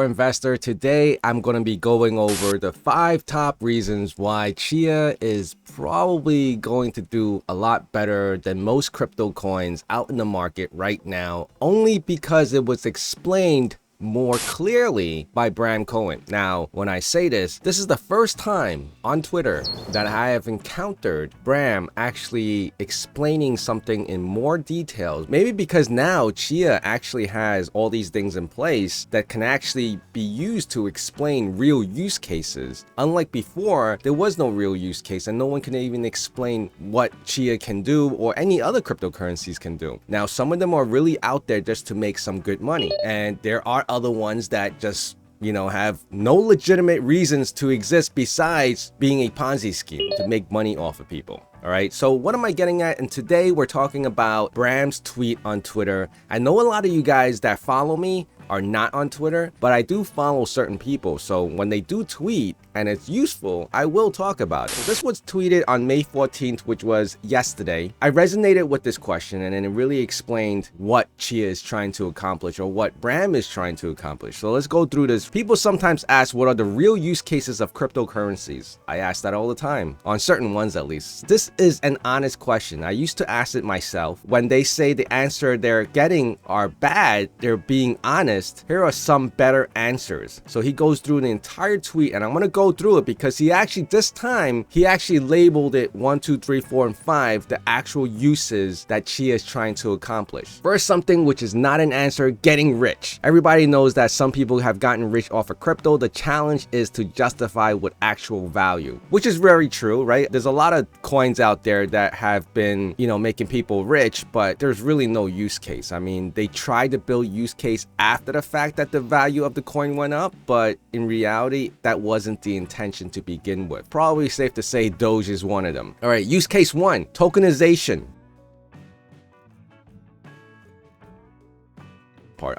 investor. Today, I'm going to be going over the 5 top reasons why Chia is probably going to do a lot better than most crypto coins out in the market right now, only because it was explained more clearly by Bram. Now, when I say this is the first time on Twitter that I have encountered Bram actually explaining something in more details. Maybe because now Chia actually has all these things in place that can actually be used to explain real use cases. Unlike before, there was no real use case and no one can even explain what Chia can do or any other cryptocurrencies can do. Now, some of them are really out there just to make some good money, and there are other ones that just, have no legitimate reasons to exist besides being a Ponzi scheme to make money off of people. All right, so what am I getting at? And today we're talking about Bram's tweet on Twitter. I know a lot of you guys that follow me are not on Twitter, but I do follow certain people. So when they do tweet and it's useful, I will talk about it. This was tweeted on May 14th, which was yesterday. I resonated with this question and it really explained what Chia is trying to accomplish or what Bram is trying to accomplish. So let's go through this. People sometimes ask, what are the real use cases of cryptocurrencies? I ask that all the time, on certain ones at least. This is an honest question. I used to ask it myself. When they say the answer they're getting are bad, they're being honest. Here are some better answers. So he goes through the entire tweet and I'm going to go through it because this time he actually labeled it 1, 2, 3, 4, and 5, the actual uses that Chia is trying to accomplish. First, something which is not an answer, getting rich. Everybody knows that some people have gotten rich off of crypto. The challenge is to justify with actual value, which is very true, right? There's a lot of coins out there that have been, making people rich, but there's really no use case. I mean, they tried to build use case after the fact that the value of the coin went up, but in reality, that wasn't the intention to begin with. Probably safe to say Doge is one of them. All right, use case 1, tokenization.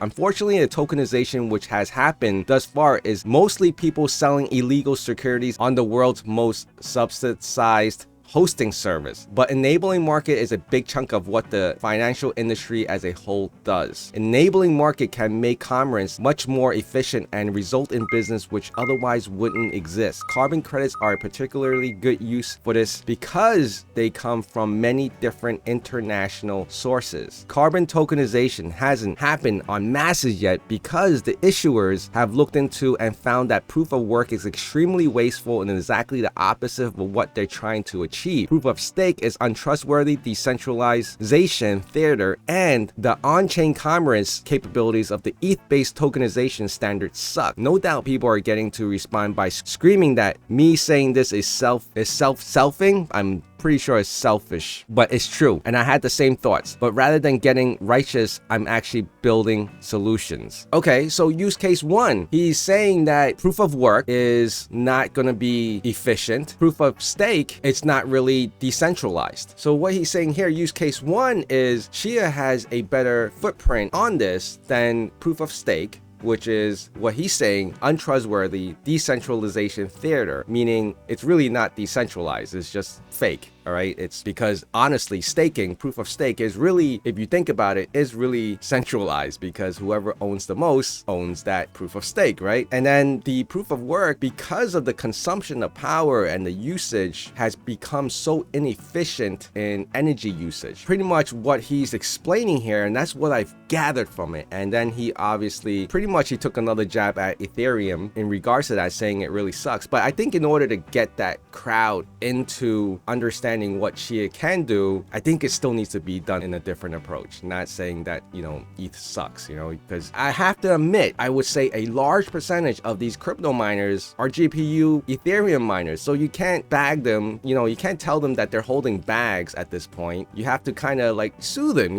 Unfortunately, the tokenization which has happened thus far is mostly people selling illegal securities on the world's most subsidized hosting service. But enabling market is a big chunk of what the financial industry as a whole does. Enabling market can make commerce much more efficient and result in business which otherwise wouldn't exist. Carbon credits are a particularly good use for this because they come from many different international sources. Carbon tokenization hasn't happened en masse yet because the issuers have looked into and found that proof of work is extremely wasteful and exactly the opposite of what they're trying to achieve. Proof of stake is untrustworthy, decentralization theater, and the on-chain commerce capabilities of the ETH-based tokenization standard suck. No doubt people are getting to respond by screaming that me saying this is self-selfing. I'm pretty sure it's selfish, but it's true. And I had the same thoughts. But rather than getting righteous, I'm actually building solutions. Okay, so use case 1. He's saying that proof of work is not going to be efficient. Proof of stake, it's not really decentralized. So what he's saying here, use case 1 is Chia has a better footprint on this than proof of stake, which is what he's saying, untrustworthy decentralization theater, meaning it's really not decentralized, it's just fake. All right, it's because honestly, staking, proof of stake is really, if you think about it, is really centralized because whoever owns the most owns that proof of stake, right? And then the proof of work, because of the consumption of power and the usage, has become so inefficient in energy usage. Pretty much what he's explaining here, and that's what I've gathered from it. And then he obviously, pretty much he took another jab at Ethereum in regards to that, saying it really sucks. But I think in order to get that crowd into understanding what Chia can do, I think it still needs to be done in a different approach. Not saying that, ETH sucks, because I have to admit, I would say a large percentage of these crypto miners are GPU Ethereum miners. So you can't bag them, you can't tell them that they're holding bags at this point. You have to kind of like sue them,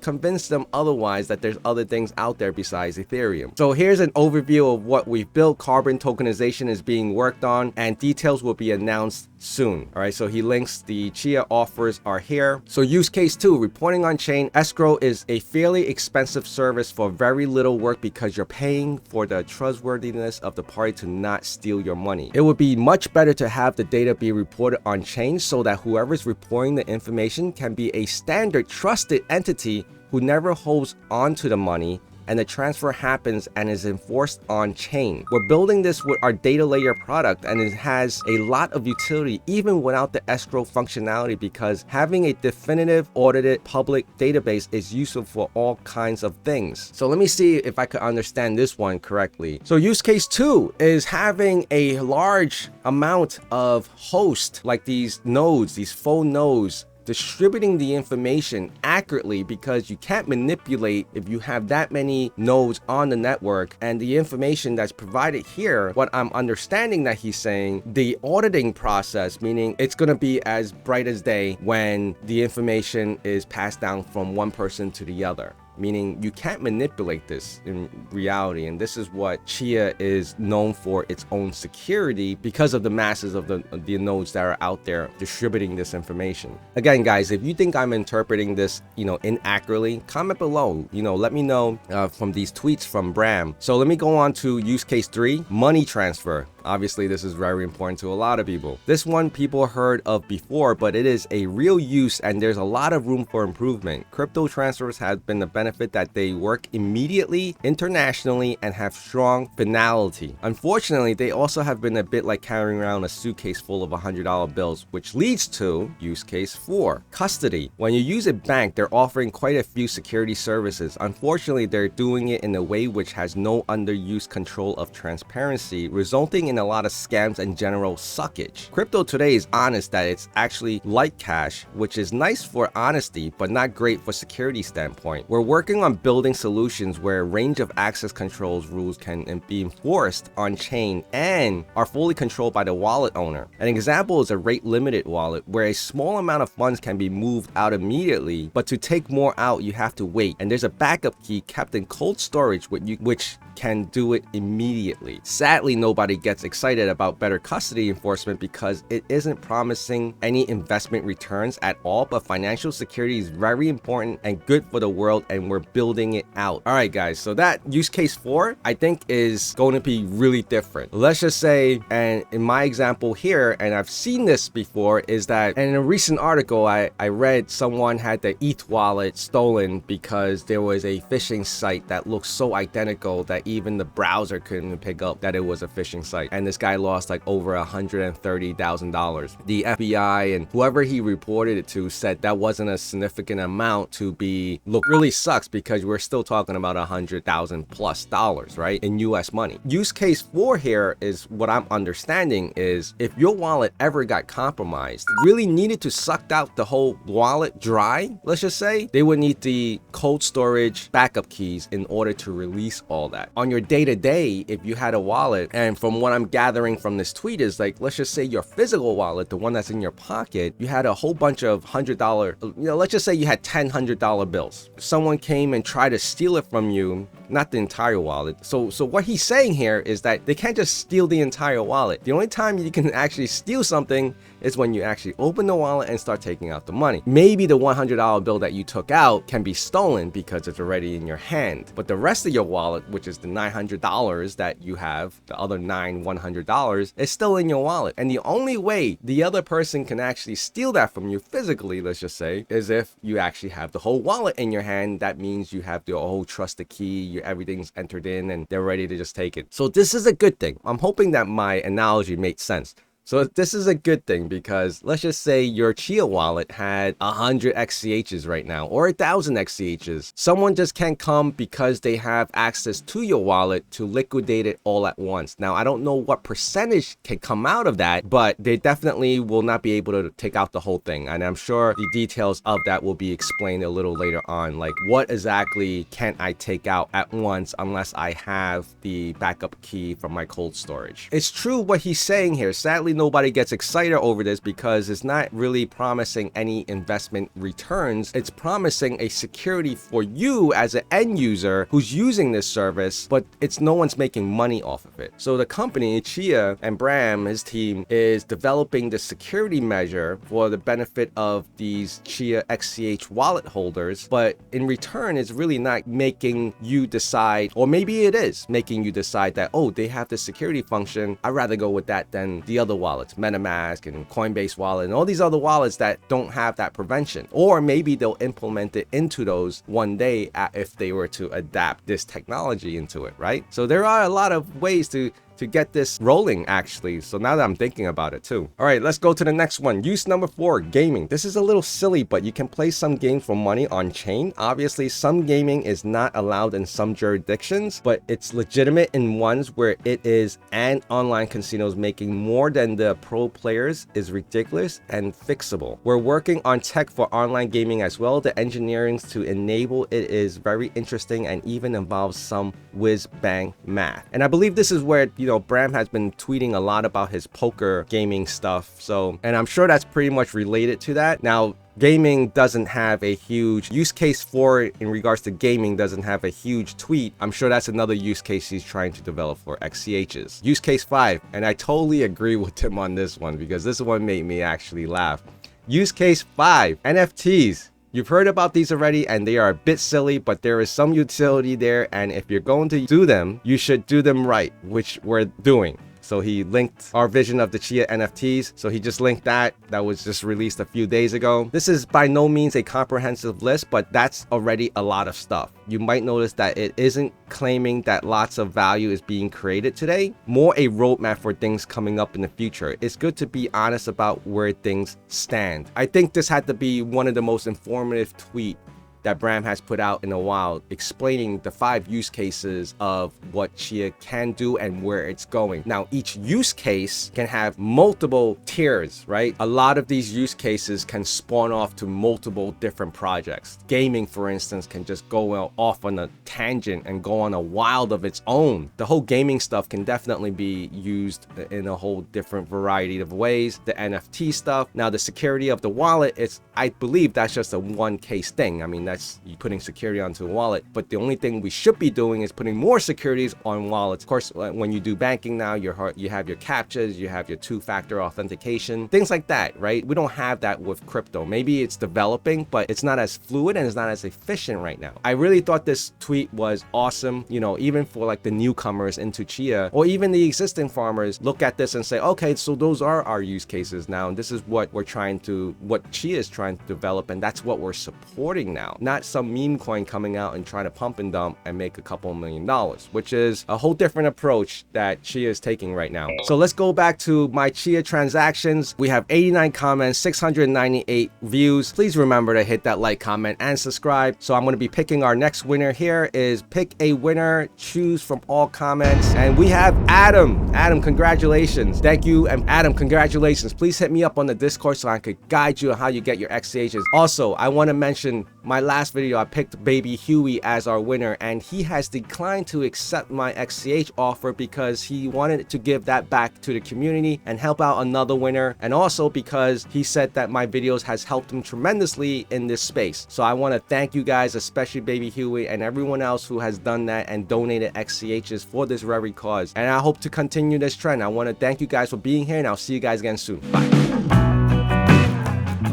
convince them otherwise that there's other things out there besides Ethereum. So here's an overview of what we've built. Carbon tokenization is being worked on and details will be announced soon. All right, so he links the Chia offers are here. So use case 2, reporting on chain. Escrow is a fairly expensive service for very little work because you're paying for the trustworthiness of the party to not steal your money. It would be much better to have the data be reported on chain so that whoever's reporting the information can be a standard trusted entity who never holds on to the money and the transfer happens and is enforced on chain. We're building this with our data layer product, and it has a lot of utility even without the escrow functionality, because having a definitive audited public database is useful for all kinds of things. So let me see if I could understand this one correctly. So use case 2 is having a large amount of hosts, like these nodes, these faux nodes, distributing the information accurately, because you can't manipulate if you have that many nodes on the network. And the information that's provided here, what I'm understanding that he's saying, the auditing process, meaning it's going to be as bright as day when the information is passed down from one person to the other. Meaning you can't manipulate this in reality, and this is what Chia is known for, its own security, because of the masses of the nodes that are out there distributing this information. Again, guys, if you think I'm interpreting this, inaccurately, comment below. Let me know from these tweets from Bram. So let me go on to use case 3, money transfer. Obviously, this is very important to a lot of people. This one people heard of before, but it is a real use, and there's a lot of room for improvement. Crypto transfers have been the benefit that they work immediately, internationally, and have strong finality. Unfortunately, they also have been a bit like carrying around a suitcase full of $100 bills, which leads to use case 4, custody. When you use a bank, they're offering quite a few security services. Unfortunately, they're doing it in a way which has no underused control of transparency, resulting in a lot of scams and general suckage. Crypto today is honest that it's actually like cash, which is nice for honesty, but not great for security standpoint. We're working on building solutions where a range of access controls rules can be enforced on chain and are fully controlled by the wallet owner. An example is a rate limited wallet, where a small amount of funds can be moved out immediately, but to take more out, you have to wait. And there's a backup key kept in cold storage which can do it immediately. Sadly, nobody gets excited about better custody enforcement because it isn't promising any investment returns at all, but financial security is very important and good for the world, and we're building it out. All right, guys, so that use case 4, I think, is going to be really different. Let's just say, and in my example here, and I've seen this before, is that in a recent article I read, someone had the ETH wallet stolen because there was a phishing site that looked so identical that even the browser couldn't pick up that it was a phishing site, and this guy lost like over $130,000. The FBI and whoever he reported it to said that wasn't a significant amount to be really sucks, because we're still talking about $100,000+ right, in US money. Use case 4 here is what I'm understanding is, if your wallet ever got compromised, really needed to suck out the whole wallet dry, let's just say, they would need the cold storage backup keys in order to release all that. On your day-to-day, if you had a wallet, and from what I'm gathering from this tweet is, like, let's just say your physical wallet, the one that's in your pocket, you had a whole bunch of $100, let's just say you had 10 $100 bills. Someone came and tried to steal it from you, not the entire wallet. So what he's saying here is that they can't just steal the entire wallet. The only time you can actually steal something is when you actually open the wallet and start taking out the money. Maybe the $100 bill that you took out can be stolen because it's already in your hand, but the rest of your wallet, which is the $900 that you have, the other $100, is still in your wallet. And the only way the other person can actually steal that from you physically, let's just say, is if you actually have the whole wallet in your hand. That means you have the whole trusted key, everything's entered in, and they're ready to just take it. So this is a good thing. I'm hoping that my analogy made sense. So this is a good thing, because let's just say your Chia wallet had 100 XCHs right now, or 1,000 XCHs. Someone just can't come because they have access to your wallet to liquidate it all at once. Now, I don't know what percentage can come out of that, but they definitely will not be able to take out the whole thing. And I'm sure the details of that will be explained a little later on, like what exactly can I take out at once unless I have the backup key from my cold storage. It's true what he's saying here. Sadly, nobody gets excited over this because it's not really promising any investment returns. It's promising a security for you as an end user who's using this service, but no one's making money off of it. So the company, Chia and Bram, his team, is developing the security measure for the benefit of these Chia XCH wallet holders, but in return, it's really not making you decide, or maybe it is making you decide that, oh, they have the security function, I'd rather go with that than the other wallet wallets, MetaMask and Coinbase wallet and all these other wallets that don't have that prevention. Or maybe they'll implement it into those one day if they were to adapt this technology into it, right? So there are a lot of ways to get this rolling, actually. So now that I'm thinking about it too. All right, let's go to the next one. Use number 4, gaming. This is a little silly, but you can play some games for money on chain. Obviously, some gaming is not allowed in some jurisdictions, but it's legitimate in ones where it is, and online casinos making more than the pro players is ridiculous and fixable. We're working on tech for online gaming as well. The engineering to enable it is very interesting and even involves some whiz-bang math. And I believe this is where, you know, Bram has been tweeting a lot about his poker gaming stuff. So, and I'm sure that's pretty much related to that. Now, gaming doesn't have a huge use case for it in regards to gaming, doesn't have a huge tweet. I'm sure that's another use case he's trying to develop for XCHs. Use case 5, and I totally agree with him on this one because this one made me actually laugh. Use case 5, NFTs. You've heard about these already and they are a bit silly, but there is some utility there, and if you're going to do them, you should do them right, which we're doing. So he linked our vision of the Chia NFTs. So he just linked that. That was just released a few days ago. This is by no means a comprehensive list, but that's already a lot of stuff. You might notice that it isn't claiming that lots of value is being created today, more a roadmap for things coming up in the future. It's good to be honest about where things stand. I think this had to be one of the most informative tweets that Bram has put out in a while, explaining the 5 use cases of what Chia can do and where it's going. Now, each use case can have multiple tiers, right? A lot of these use cases can spawn off to multiple different projects. Gaming, for instance, can just go off on a tangent and go on a wild of its own. The whole gaming stuff can definitely be used in a whole different variety of ways. The NFT stuff. Now, the security of the wallet, I believe that's just a one case thing. I mean, that's you putting security onto a wallet, but the only thing we should be doing is putting more securities on wallets. Of course, when you do banking now, you have your captchas, you have your 2-factor authentication, things like that, right? We don't have that with crypto. Maybe it's developing, but it's not as fluid and it's not as efficient right now. I really thought this tweet was awesome, you know, even for like the newcomers into Chia, or even the existing farmers look at this and say, okay, so those are our use cases now, and this is what what Chia is trying to develop, and that's what we're supporting now. Not some meme coin coming out and trying to pump and dump and make a couple $1 million, which is a whole different approach that Chia is taking right now. So let's go back to my Chia transactions. We have 89 comments, 698 views. Please remember to hit that like, comment, and subscribe. So I'm going to be picking our next winner. Here is pick a winner, choose from all comments. And we have Adam. Adam, congratulations. Thank you. And Adam, congratulations. Please hit me up on the Discord so I could guide you on how you get your XCHs. Also, I want to mention my last video, I picked Baby Huey as our winner, and he has declined to accept my XCH offer because he wanted to give that back to the community and help out another winner, and also because he said that my videos has helped him tremendously in this space. So I want to thank you guys, especially Baby Huey and everyone else who has done that and donated XCHs for this very cause. And I hope to continue this trend. I want to thank you guys for being here, and I'll see you guys again soon. Bye.